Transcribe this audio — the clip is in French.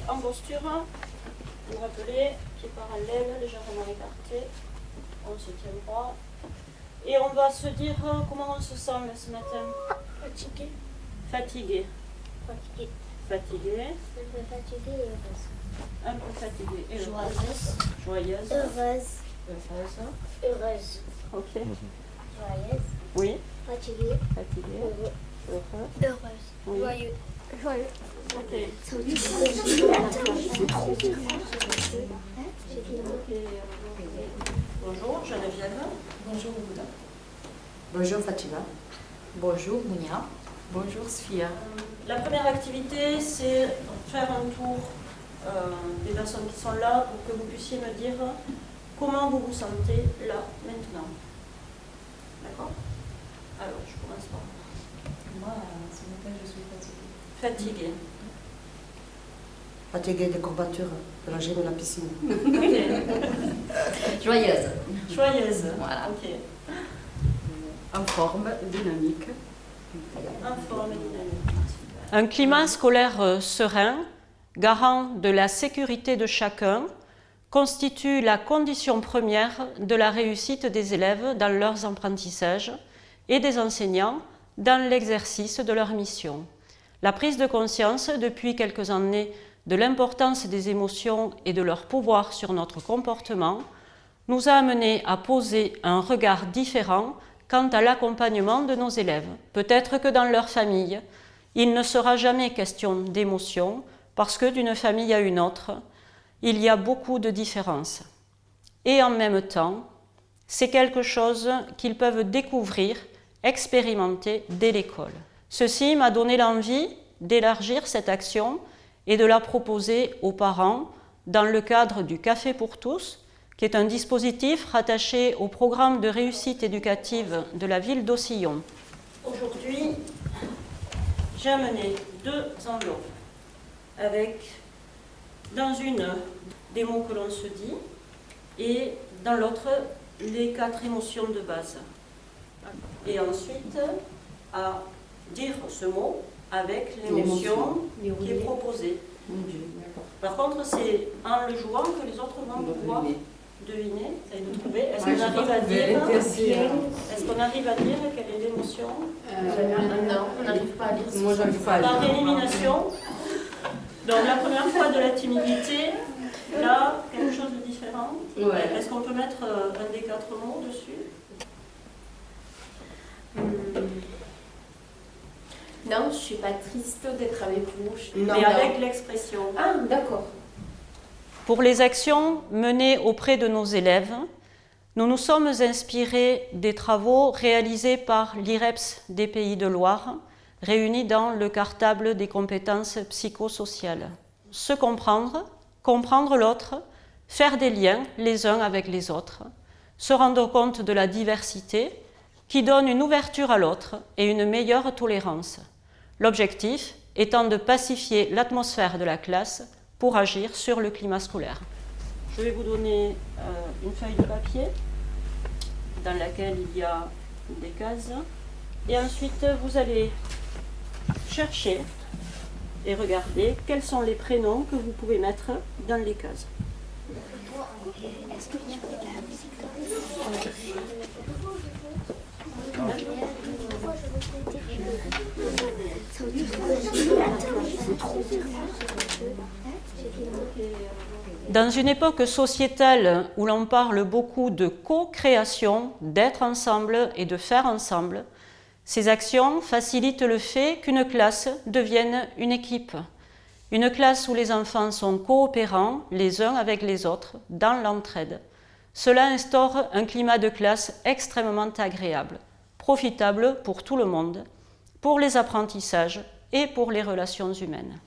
en posture, vous vous rappelez, pieds parallèles, légèrement écartés, on se tient droit. Et on va se dire comment on se sent là, ce matin. Fatiguée. Fatigué. Fatiguée. Fatigué. Un peu fatiguée et heureuse. Un peu fatigué et Joyeuse. Joyeuse. Heureuse. Heureuse. Heureuse. Ok. Joyeuse. Oui. Fatiguée. Fatigué. Heureux. Heureux. Heureuse. Oui. Joyeux. Joyeux. Ok. Bonjour Geneviève. Bonjour Bouddha. Bonjour Fatima. Bonjour Mounia. Bonjour Sfia. La première activité, c'est faire un tour des personnes qui sont là pour que vous puissiez me dire comment vous vous sentez là, maintenant. D'accord? Alors, je commence par Moi, ce matin, je suis fatiguée. fatiguée. Fatiguée des courbatures de la gym de la piscine. Ok. Joyeuse. Joyeuse. Voilà. Ok. En forme, dynamique. Informe et dynamique. Un climat scolaire serein, garant de la sécurité de chacun, constitue la condition première de la réussite des élèves dans leurs apprentissages et des enseignants dans l'exercice de leur mission. La prise de conscience depuis quelques années de l'importance des émotions et de leur pouvoir sur notre comportement nous a amenés à poser un regard différent quant à l'accompagnement de nos élèves. Peut-être que dans leur famille, il ne sera jamais question d'émotion parce que d'une famille à une autre, il y a beaucoup de différences. Et en même temps, c'est quelque chose qu'ils peuvent découvrir, expérimenter dès l'école. Ceci m'a donné l'envie d'élargir cette action et de la proposer aux parents dans le cadre du Café pour tous, qui est un dispositif rattaché au programme de réussite éducative de la ville d'Aucillon. Aujourd'hui, j'ai amené 2 enveloppes avec, dans une, des mots que l'on se dit et dans l'autre, les 4 émotions de base. Et ensuite, à dire ce mot avec l'émotion qui est proposée. Par contre, c'est en le jouant que les autres vont pouvoir deviner, et de trouver. Est-ce qu'on arrive à dire quelle est l'émotion? Non, on n'arrive pas à lire. Moi, j'arrive pas à Par lire. élimination. Donc la première fois de la timidité, là, quelque chose de différent. Ouais. Est-ce qu'on peut mettre un des 4 mots dessus? Non, je suis pas triste d'être avec vous. Mais avec l'expression. Ah, d'accord. Pour les actions menées auprès de nos élèves, nous nous sommes inspirés des travaux réalisés par l'IREPS des Pays de Loire, réunis dans le cartable des compétences psychosociales. Se comprendre, comprendre l'autre, faire des liens les uns avec les autres, se rendre compte de la diversité qui donne une ouverture à l'autre et une meilleure tolérance. L'objectif étant de pacifier l'atmosphère de la classe pour agir sur le climat scolaire. Je vais vous donner une feuille de papier dans laquelle il y a des cases et ensuite vous allez chercher et regarder quels sont les prénoms que vous pouvez mettre dans les cases. Est-ce qu'il y a de la musique? Dans une époque sociétale où l'on parle beaucoup de co-création, d'être ensemble et de faire ensemble, ces actions facilitent le fait qu'une classe devienne une équipe. Une classe où les enfants sont coopérants les uns avec les autres dans l'entraide. Cela instaure un climat de classe extrêmement agréable, profitable pour tout le monde, pour les apprentissages et pour les relations humaines.